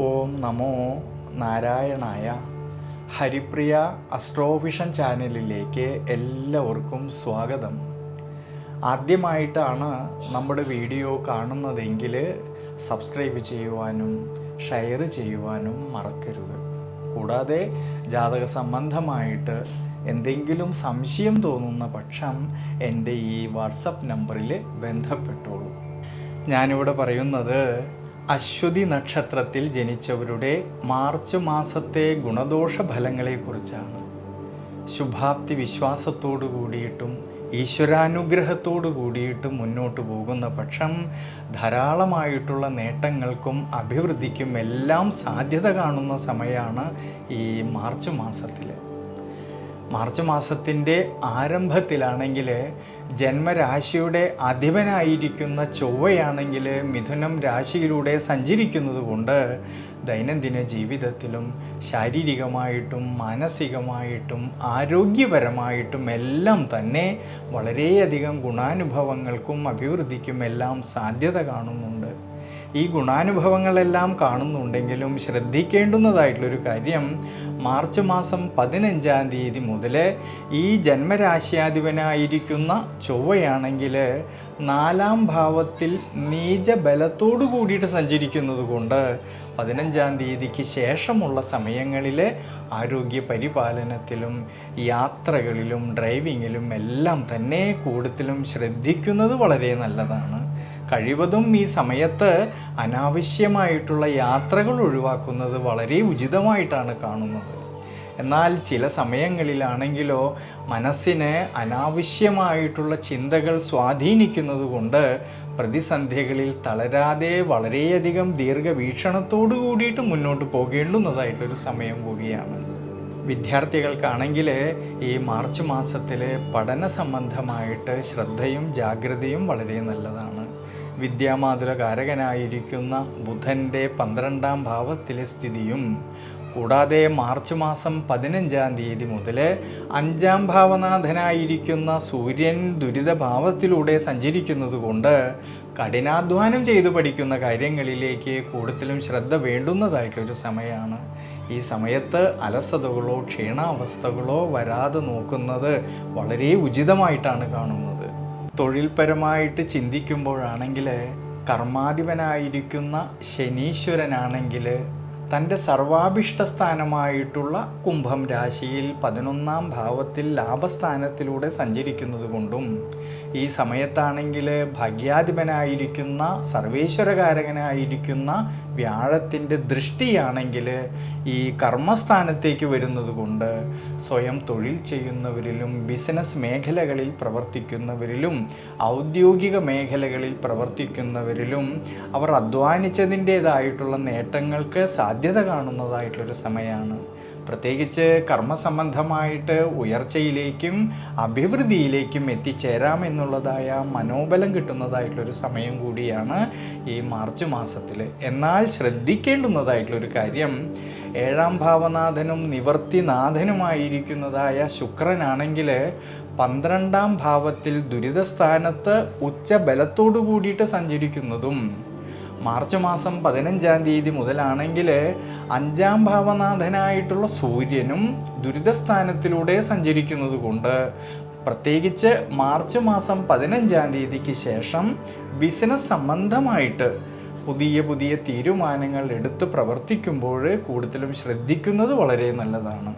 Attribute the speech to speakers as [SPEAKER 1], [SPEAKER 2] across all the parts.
[SPEAKER 1] ഓം നമോ നാരായണായ. ഹരിപ്രിയ അസ്ട്രോവിഷൻ ചാനലിലേക്ക് എല്ലാവർക്കും സ്വാഗതം. ആദ്യമായിട്ടാണ് നമ്മുടെ വീഡിയോ കാണുന്നതെങ്കിൽ സബ്സ്ക്രൈബ് ചെയ്യുവാനും ഷെയർ ചെയ്യുവാനും മറക്കരുത്. കൂടാതെ ജാതക സംബന്ധമായിട്ട് എന്തെങ്കിലും സംശയം തോന്നുന്ന പക്ഷം എൻ്റെ ഈ വാട്സപ്പ് നമ്പറിൽ ബന്ധപ്പെട്ടോളൂ. ഞാനിവിടെ പറയുന്നത് അശ്വതി നക്ഷത്രത്തിൽ ജനിച്ചവരുടെ മാർച്ച് മാസത്തെ ഗുണദോഷ ഫലങ്ങളെക്കുറിച്ചാണ്. ശുഭാപ്തി വിശ്വാസത്തോടു കൂടിയിട്ടും ഈശ്വരാനുഗ്രഹത്തോടു കൂടിയിട്ടും മുന്നോട്ട് പോകുന്ന പക്ഷം ധാരാളമായിട്ടുള്ള നേട്ടങ്ങൾക്കും അഭിവൃദ്ധിക്കും എല്ലാം സാധ്യത കാണുന്ന സമയമാണ് ഈ മാർച്ച് മാസത്തിൽ. മാർച്ച് മാസത്തിൻ്റെ ആരംഭത്തിലാണെങ്കിൽ ജന്മരാശിയുടെ അധിപനായിരിക്കുന്ന ചൊവ്വയാണെങ്കിൽ മിഥുനം രാശിയിലൂടെ സഞ്ചരിക്കുന്നത് കൊണ്ട് ദൈനംദിന ജീവിതത്തിലും ശാരീരികമായിട്ടും മാനസികമായിട്ടും ആരോഗ്യപരമായിട്ടും എല്ലാം തന്നെ വളരെയധികം ഗുണാനുഭവങ്ങൾക്കും അഭിവൃദ്ധിക്കും എല്ലാം സാധ്യത കാണുന്നുണ്ട്. ഈ ഗുണാനുഭവങ്ങളെല്ലാം കാണുന്നുണ്ടെങ്കിലും ശ്രദ്ധിക്കേണ്ടുന്നതായിട്ടുള്ളൊരു കാര്യം, മാർച്ച് മാസം 15-ാം തീയതി മുതൽ ഈ ജന്മരാശ്യാധിപനായിരിക്കുന്ന ചൊവ്വയാണെങ്കിൽ 4-ാം ഭാവത്തിൽ നീചബലത്തോടു കൂടിയിട്ട് സഞ്ചരിക്കുന്നത് കൊണ്ട് 15-ാം തീയതിക്ക് ശേഷമുള്ള സമയങ്ങളിൽ ആരോഗ്യ പരിപാലനത്തിലും യാത്രകളിലും ഡ്രൈവിങ്ങിലും എല്ലാം തന്നെ കൂടുതലും ശ്രദ്ധിക്കുന്നത് വളരെ നല്ലതാണ്. കഴിവതും ഈ സമയത്ത് അനാവശ്യമായിട്ടുള്ള യാത്രകൾ ഒഴിവാക്കുന്നത് വളരെ ഉചിതമായിട്ടാണ് കാണുന്നത്. എന്നാൽ ചില സമയങ്ങളിലാണെങ്കിലോ മനസ്സിന് അനാവശ്യമായിട്ടുള്ള ചിന്തകൾ സ്വാധീനിക്കുന്നത് കൊണ്ട് പ്രതിസന്ധികളിൽ തളരാതെ വളരെയധികം ദീർഘവീക്ഷണത്തോടു കൂടിയിട്ട് മുന്നോട്ട് പോകേണ്ടുന്നതായിട്ടൊരു സമയം കൂടിയാണ്. വിദ്യാർത്ഥികൾക്കാണെങ്കിൽ ഈ മാർച്ച് മാസത്തിൽ പഠന സംബന്ധമായിട്ട് ശ്രദ്ധയും ജാഗ്രതയും വളരെ നല്ലതാണ്. വിദ്യാമാതുലകാരകനായിരിക്കുന്ന ബുധൻ്റെ 12-ാം ഭാവത്തിലെ സ്ഥിതിയും കൂടാതെ മാർച്ച് മാസം 15-ാം തീയതി മുതൽ 5-ാം ഭാവനാഥനായിരിക്കുന്ന സൂര്യൻ ദുരിതഭാവത്തിലൂടെ സഞ്ചരിക്കുന്നത് കൊണ്ട് കഠിനാധ്വാനം ചെയ്തു പഠിക്കുന്ന കാര്യങ്ങളിലേക്ക് കൂടുതലും ശ്രദ്ധ വേണ്ടുന്നതായിട്ടൊരു സമയമാണ്. ഈ സമയത്ത് അലസതകളോ ക്ഷീണാവസ്ഥകളോ വരാതെ നോക്കുന്നത് വളരെ ഉചിതമായിട്ടാണ് കാണുന്നത്. തൊഴിൽപരമായിട്ട് ചിന്തിക്കുമ്പോഴാണെങ്കിൽ കർമാധിപനായിരിക്കുന്ന ശനീശ്വരനാണെങ്കിൽ തൻ്റെ സർവാഭിഷ്ട സ്ഥാനമായിട്ടുള്ള കുംഭം രാശിയിൽ 11-ാം ഭാവത്തിൽ ലാഭസ്ഥാനത്തിലൂടെ സഞ്ചരിക്കുന്നത് കൊണ്ടും ഈ സമയത്താണെങ്കിൽ ഭാഗ്യാധിപനായിരിക്കുന്ന സർവേശ്വരകാരകനായിരിക്കുന്ന വ്യാഴത്തിൻ്റെ ദൃഷ്ടിയാണെങ്കിൽ ഈ കർമ്മസ്ഥാനത്തേക്ക് വരുന്നത് കൊണ്ട് സ്വയം തൊഴിൽ ചെയ്യുന്നവരിലും ബിസിനസ് മേഖലകളിൽ പ്രവർത്തിക്കുന്നവരിലും ഔദ്യോഗിക മേഖലകളിൽ പ്രവർത്തിക്കുന്നവരിലും അവർ അധ്വാനിച്ചതിൻ്റേതായിട്ടുള്ള നേട്ടങ്ങൾക്ക് സാധ്യത കാണുന്നതായിട്ടുള്ളൊരു സമയമാണ്. പ്രത്യേകിച്ച് കർമ്മസംബന്ധമായിട്ട് ഉയർച്ചയിലേക്കും അഭിവൃദ്ധിയിലേക്കും എത്തിച്ചേരാമെന്നുള്ളതായ മനോബലം കിട്ടുന്നതായിട്ടുള്ളൊരു സമയം കൂടിയാണ് ഈ മാർച്ച് മാസത്തിൽ. എന്നാൽ ശ്രദ്ധിക്കേണ്ടുന്നതായിട്ടുള്ളൊരു കാര്യം, 7-ാം ഭാവനാഥനും നിവർത്തിനാഥനുമായിരിക്കുന്നതായ ശുക്രനാണെങ്കിൽ 12-ാം ഭാവത്തിൽ ദുരിതസ്ഥാനത്ത് ഉച്ചബലത്തോടു കൂടിയിട്ട് സഞ്ചരിക്കുന്നതും മാർച്ച് മാസം 15-ാം തീയതി മുതലാണെങ്കിൽ 5-ാം ഭാവനാഥനായിട്ടുള്ള സൂര്യനും ദുരിതസ്ഥാനത്തിലൂടെ സഞ്ചരിക്കുന്നത് കൊണ്ട് പ്രത്യേകിച്ച് മാർച്ച് മാസം 15-ാം തീയതിക്ക് ശേഷം ബിസിനസ് സംബന്ധമായിട്ട് പുതിയ പുതിയ തീരുമാനങ്ങൾ എടുത്ത് പ്രവർത്തിക്കുമ്പോൾ കൂടുതലും ശ്രദ്ധിക്കുന്നത് വളരെ നല്ലതാണ്.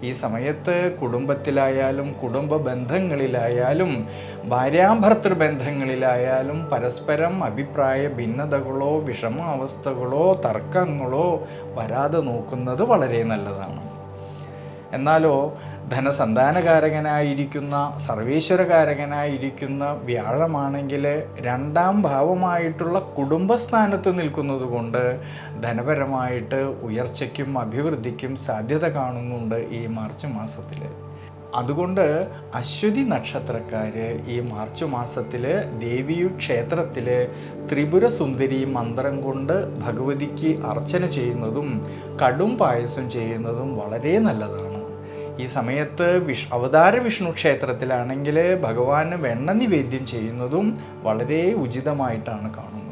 [SPEAKER 1] ഈ സമയത്ത് കുടുംബത്തിലായാലും കുടുംബ ബന്ധങ്ങളിലായാലും ഭാര്യാഭർത്തൃ ബന്ധങ്ങളിലായാലും പരസ്പരം അഭിപ്രായ ഭിന്നതകളോ വിഷമാവസ്ഥകളോ തർക്കങ്ങളോ വരാതെ നോക്കുന്നത് വളരെ നല്ലതാണ്. എന്നാലോ ധനസന്താനകാരകനായിരിക്കുന്ന സർവേശ്വരകാരകനായിരിക്കുന്ന വ്യാഴമാണെങ്കിൽ 2ാം ഭാവമായിട്ടുള്ള കുടുംബസ്ഥാനത്ത് നിൽക്കുന്നത് കൊണ്ട് ധനപരമായിട്ട് ഉയർച്ചയ്ക്കും അഭിവൃദ്ധിക്കും സാധ്യത കാണുന്നുണ്ട് ഈ മാർച്ച് മാസത്തിൽ. അതുകൊണ്ട് അശ്വതി നക്ഷത്രക്കാർ ഈ മാർച്ച് മാസത്തിൽ ദേവീക്ഷേത്രത്തിൽ ത്രിപുര സുന്ദരി മന്ത്രം കൊണ്ട് ഭഗവതിക്ക് അർച്ചന ചെയ്യുന്നതും കടും പായസം ചെയ്യുന്നതും വളരെ നല്ലതാണ്. ഈ സമയത്ത് അവതാര വിഷ്ണു ക്ഷേത്രത്തിലാണെങ്കിൽ ഭഗവാന് വെണ്ണ നിവേദ്യം ചെയ്യുന്നതും വളരെ ഉചിതമായിട്ടാണ് കാണുന്നത്.